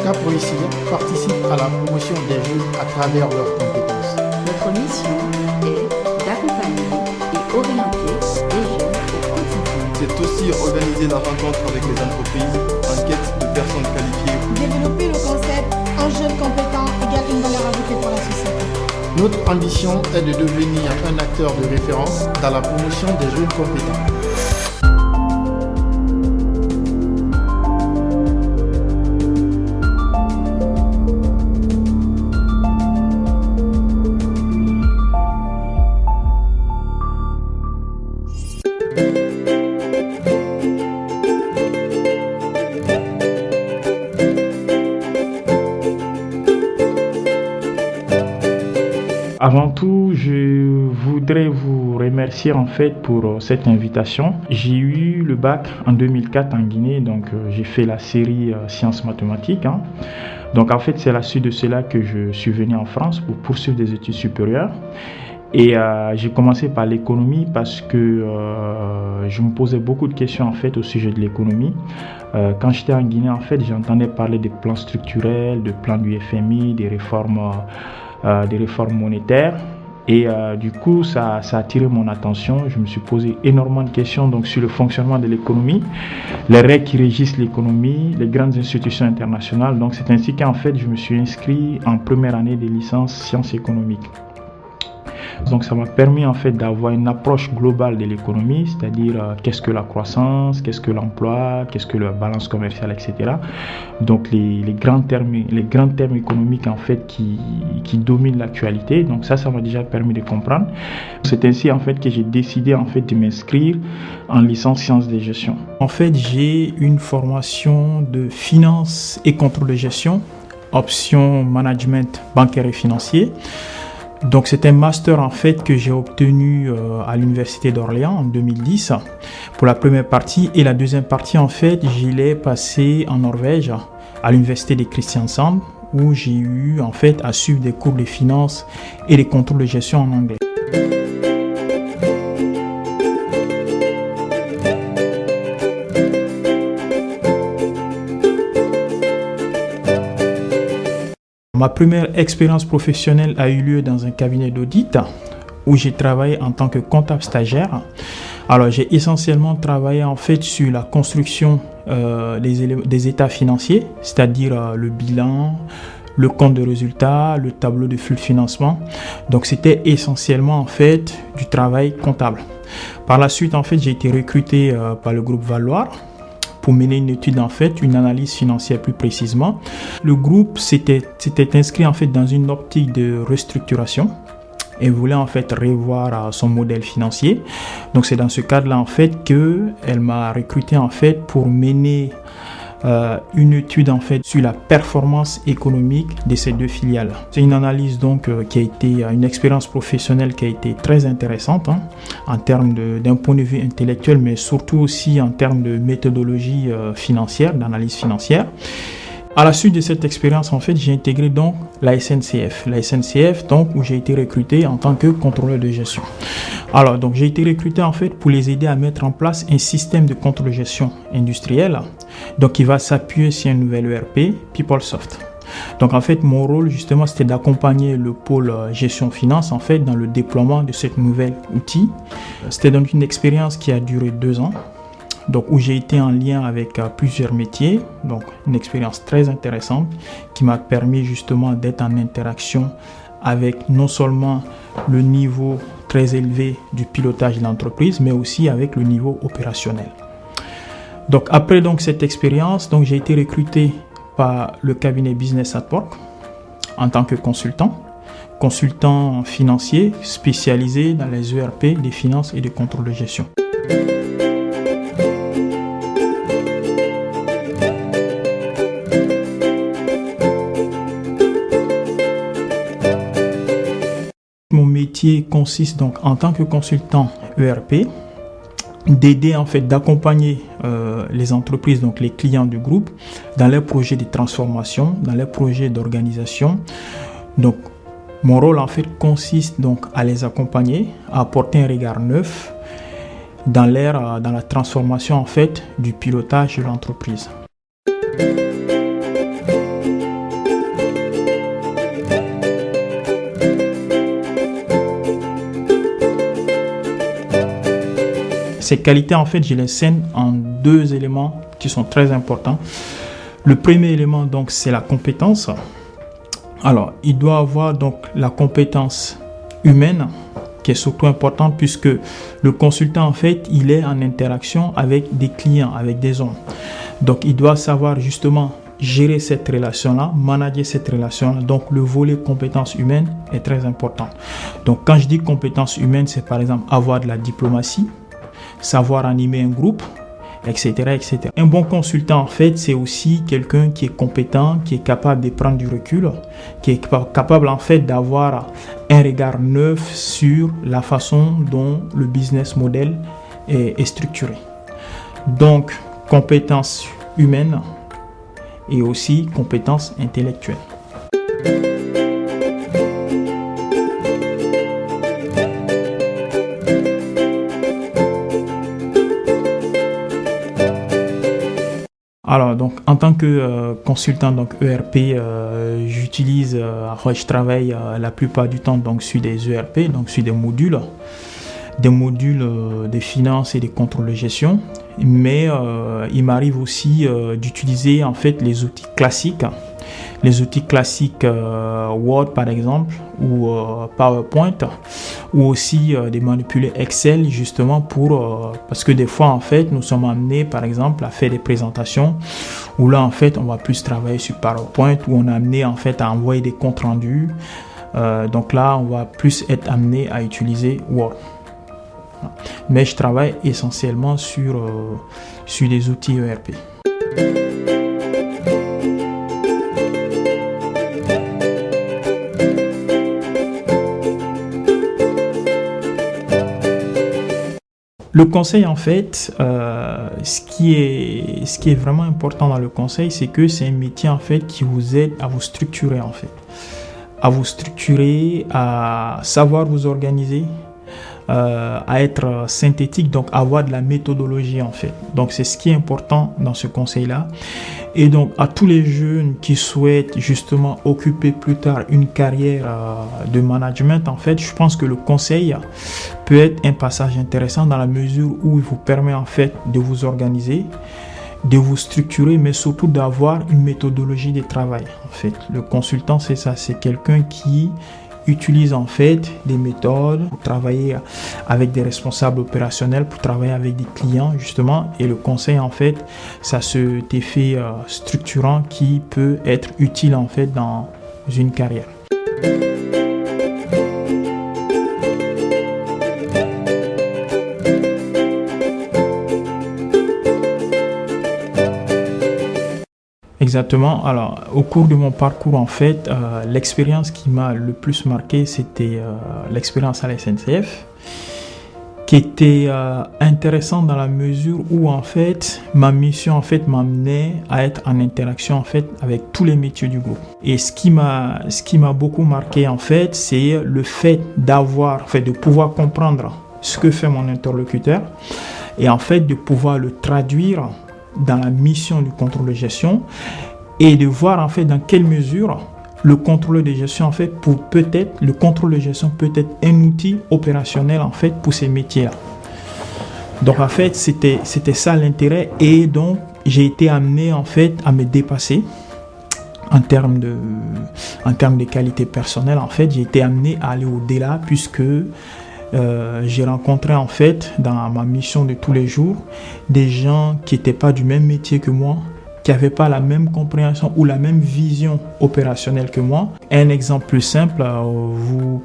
Cap Réussir participe à la promotion des jeunes à travers leurs compétences. Notre mission est d'accompagner et orienter les jeunes au quotidien. C'est aussi organiser la rencontre avec les entreprises en quête de personnes qualifiées. Développer le concept un jeune compétent égale une valeur ajoutée pour la société. Notre ambition est de devenir un acteur de référence dans la promotion des jeunes compétents. Avant tout, je voudrais vous remercier en fait pour cette invitation. J'ai eu le bac en 2004 en Guinée, donc j'ai fait la série sciences mathématiques. Donc en fait, c'est à la suite de cela que je suis venu en France pour poursuivre des études supérieures. Et j'ai commencé par l'économie parce que je me posais beaucoup de questions en fait au sujet de l'économie. Quand j'étais en Guinée, en fait, j'entendais parler des plans structurels, de plans du FMI, des réformes monétaires. Et du coup, ça a attiré mon attention. Je me suis posé énormément de questions donc, sur le fonctionnement de l'économie, les règles qui régissent l'économie, les grandes institutions internationales. Donc c'est ainsi qu'en fait, je me suis inscrit en première année de licence sciences économiques. Donc ça m'a permis en fait d'avoir une approche globale de l'économie, c'est-à-dire qu'est-ce que la croissance, qu'est-ce que l'emploi, qu'est-ce que la balance commerciale, etc. Donc les grands termes économiques en fait qui dominent l'actualité. Donc ça m'a déjà permis de comprendre. C'est ainsi en fait que j'ai décidé en fait de m'inscrire en licence sciences de gestion. En fait, j'ai une formation de finance et contrôle de gestion, option management bancaire et financier. Donc c'est un master en fait que j'ai obtenu à l'université d'Orléans en 2010 pour la première partie, et la deuxième partie en fait je l'ai passée en Norvège à l'université de Kristiansand où j'ai eu en fait à suivre des cours de finance et de contrôle de gestion en anglais. Ma première expérience professionnelle a eu lieu dans un cabinet d'audit où j'ai travaillé en tant que comptable stagiaire. Alors j'ai essentiellement travaillé en fait sur la construction des états financiers, c'est-à-dire le bilan, le compte de résultats, le tableau de flux de financement. Donc c'était essentiellement en fait du travail comptable. Par la suite en fait j'ai été recruté par le groupe Valoir pour mener une étude en fait, une analyse financière plus précisément. Le groupe s'était inscrit en fait dans une optique de restructuration et voulait en fait revoir son modèle financier. Donc c'est dans ce cadre-là en fait que elle m'a recruté en fait pour mener une étude en fait sur la performance économique de ces deux filiales. C'est une analyse donc qui a été une expérience professionnelle qui a été très intéressante en termes d'un point de vue intellectuel, mais surtout aussi en termes de méthodologie financière, d'analyse financière. À la suite de cette expérience, en fait, j'ai intégré donc la SNCF. La SNCF, donc, où j'ai été recruté en tant que contrôleur de gestion. Alors, donc, j'ai été recruté, en fait, pour les aider à mettre en place un système de contrôle de gestion industrielle. Donc, qui va s'appuyer sur un nouvel ERP, PeopleSoft. Donc, en fait, mon rôle, justement, c'était d'accompagner le pôle gestion finance, en fait, dans le déploiement de ce nouvel outil. C'était donc une expérience qui a duré 2 ans. Donc, où j'ai été en lien avec plusieurs métiers, donc une expérience très intéressante qui m'a permis justement d'être en interaction avec non seulement le niveau très élevé du pilotage de l'entreprise, mais aussi avec le niveau opérationnel. Donc après donc cette expérience, donc j'ai été recruté par le cabinet Business at Work en tant que consultant financier spécialisé dans les ERP des finances et du contrôle de gestion. Mon métier consiste donc en tant que consultant ERP d'aider en fait d'accompagner les entreprises, donc les clients du groupe, dans leurs projets de transformation, dans leurs projets d'organisation. Donc mon rôle en fait consiste donc à les accompagner, à apporter un regard neuf dans la transformation en fait du pilotage de l'entreprise. Ces qualités, en fait, je les scène en 2 éléments qui sont très importants. Le premier élément, donc, c'est la compétence. Alors, il doit avoir donc la compétence humaine, qui est surtout importante puisque le consultant, en fait, il est en interaction avec des clients, avec des hommes. Donc, il doit savoir justement gérer cette relation-là, manager cette relation-là. Donc, le volet compétences humaines est très important. Donc, quand je dis compétences humaines, c'est par exemple avoir de la diplomatie, savoir animer un groupe, etc., etc. Un bon consultant, en fait, c'est aussi quelqu'un qui est compétent, qui est capable de prendre du recul, qui est capable, en fait, d'avoir un regard neuf sur la façon dont le business model est structuré. Donc, compétences humaines et aussi compétences intellectuelles. Alors, donc, en tant que consultant donc ERP, j'utilise, je travaille la plupart du temps donc sur des ERP, donc sur des modules de finance et de contrôle de gestion. Mais il m'arrive aussi d'utiliser en fait les outils classiques Word par exemple ou PowerPoint, ou aussi de manipuler Excel justement parce que des fois en fait nous sommes amenés par exemple à faire des présentations où là en fait on va plus travailler sur PowerPoint, où on est amené en fait à envoyer des comptes rendus, donc là on va plus être amené à utiliser Word. Mais je travaille essentiellement sur des outils ERP. Le conseil, en fait, ce qui est vraiment important dans le conseil, c'est que c'est un métier en fait qui vous aide à vous structurer en fait, à savoir vous organiser, à être synthétique, donc avoir de la méthodologie en fait. Donc c'est ce qui est important dans ce conseil-là. Et donc à tous les jeunes qui souhaitent justement occuper plus tard une carrière de management, en fait, je pense que le conseil peut être un passage intéressant dans la mesure où il vous permet en fait de vous organiser, de vous structurer, mais surtout d'avoir une méthodologie de travail. En fait, le consultant, c'est ça, c'est quelqu'un qui utilise en fait des méthodes pour travailler avec des responsables opérationnels, pour travailler avec des clients justement, et le conseil en fait, ça cet effet structurant qui peut être utile en fait dans une carrière. Exactement. Alors, au cours de mon parcours, en fait, l'expérience qui m'a le plus marqué, c'était l'expérience à la SNCF, qui était intéressante dans la mesure où, en fait, ma mission, en fait, m'amenait à être en interaction, en fait, avec tous les métiers du groupe. Et ce qui m'a beaucoup marqué, en fait, c'est le fait de pouvoir comprendre ce que fait mon interlocuteur et, en fait, de pouvoir le traduire dans la mission du contrôle de gestion et de voir en fait dans quelle mesure le contrôle de gestion en fait le contrôle de gestion peut être un outil opérationnel en fait pour ces métiers-là. Donc en fait c'était ça l'intérêt, et donc j'ai été amené en fait à me dépasser en termes de qualité personnelle. En fait j'ai été amené à aller au-delà puisque j'ai rencontré en fait dans ma mission de tous les jours des gens qui n'étaient pas du même métier que moi, qui n'avaient pas la même compréhension ou la même vision opérationnelle que moi. Un exemple plus simple, vous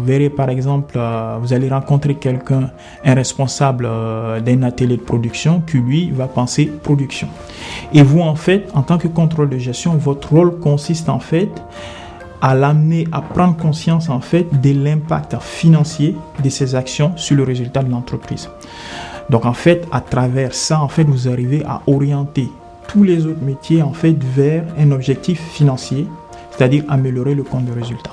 verrez par exemple, vous allez rencontrer quelqu'un, un responsable d'un atelier de production qui lui va penser production. Et vous en fait, en tant que contrôle de gestion, votre rôle consiste en fait à l'amener à prendre conscience en fait de l'impact financier de ses actions sur le résultat de l'entreprise. Donc en fait, à travers ça, en fait, vous arrivez à orienter tous les autres métiers en fait vers un objectif financier, c'est-à-dire améliorer le compte de résultat.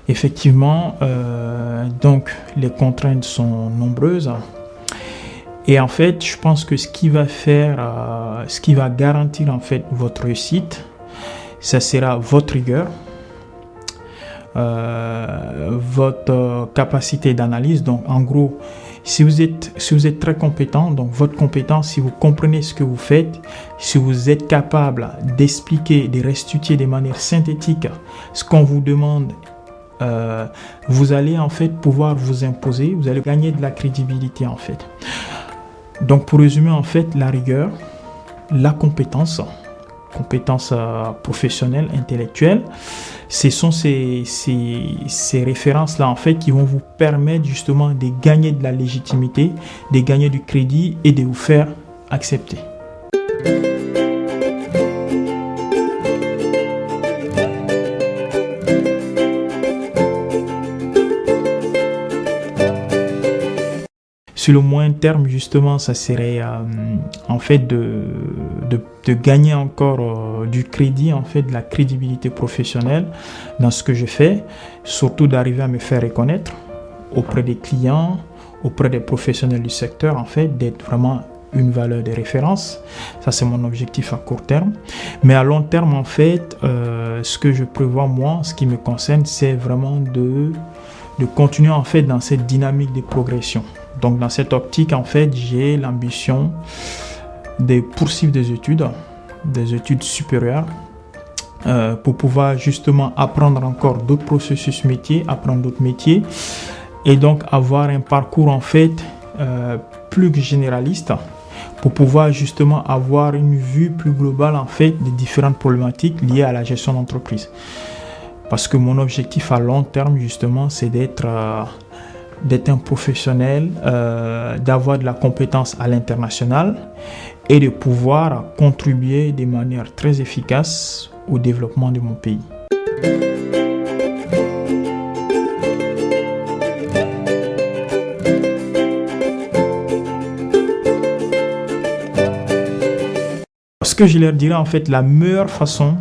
Effectivement, donc les contraintes sont nombreuses. Et en fait, je pense que ce qui va garantir en fait votre réussite, ça sera votre rigueur, votre capacité d'analyse. Donc, en gros, si vous êtes très compétent, donc votre compétence, si vous comprenez ce que vous faites, si vous êtes capable d'expliquer, de restituer de manière synthétique ce qu'on vous demande, vous allez en fait pouvoir vous imposer, vous allez gagner de la crédibilité en fait. Donc, pour résumer, en fait, la rigueur, la compétence professionnelle, intellectuelle, ce sont ces références-là, en fait, qui vont vous permettre justement de gagner de la légitimité, de gagner du crédit et de vous faire accepter. Sur le moyen terme, justement, ça serait en fait de gagner encore du crédit, en fait, de la crédibilité professionnelle dans ce que je fais, surtout d'arriver à me faire reconnaître auprès des clients, auprès des professionnels du secteur, en fait, d'être vraiment une valeur de référence. Ça, c'est mon objectif à court terme. Mais à long terme, en fait, ce que je prévois, moi, ce qui me concerne, c'est vraiment de continuer, en fait, dans cette dynamique de progression. Donc, dans cette optique, en fait, j'ai l'ambition de poursuivre des études supérieures pour pouvoir justement apprendre encore d'autres processus métiers, apprendre d'autres métiers et donc avoir un parcours, en fait, plus généraliste pour pouvoir justement avoir une vue plus globale, en fait, des différentes problématiques liées à la gestion d'entreprise. Parce que mon objectif à long terme, justement, c'est d'être un professionnel, d'avoir de la compétence à l'international et de pouvoir contribuer de manière très efficace au développement de mon pays. Ce que je leur dirais, en fait, la meilleure façon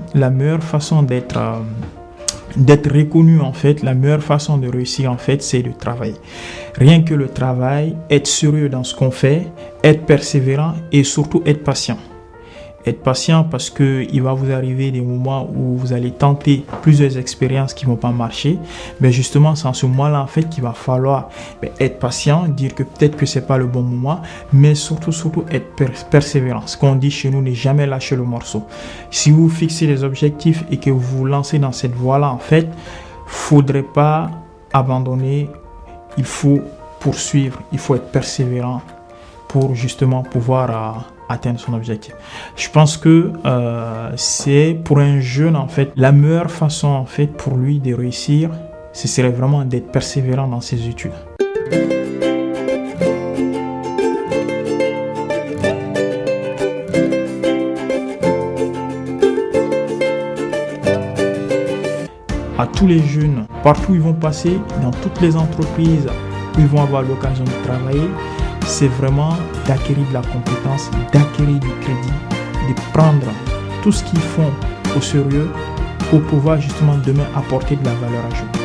d'être reconnu, en fait, la meilleure façon de réussir, en fait, c'est de travailler. Rien que le travail, être sérieux dans ce qu'on fait, être persévérant et surtout être patient. Être patient parce qu'il va vous arriver des moments où vous allez tenter plusieurs expériences qui ne vont pas marcher. Mais justement, c'est en ce moment-là, en fait, qu'il va falloir être patient, dire que peut-être que ce n'est pas le bon moment, mais surtout être persévérant. Ce qu'on dit chez nous, ne jamais lâcher le morceau. Si vous fixez des objectifs et que vous vous lancez dans cette voie-là, en fait, il ne faudrait pas abandonner. Il faut poursuivre, il faut être persévérant pour justement pouvoir atteindre son objectif. Je pense que c'est pour un jeune, en fait, la meilleure façon, en fait, pour lui de réussir, ce serait vraiment d'être persévérant dans ses études. À tous les jeunes, partout où ils vont passer, dans toutes les entreprises où ils vont avoir l'occasion de travailler, c'est vraiment d'acquérir de la compétence, d'acquérir du crédit, de prendre tout ce qu'ils font au sérieux pour pouvoir justement demain apporter de la valeur ajoutée.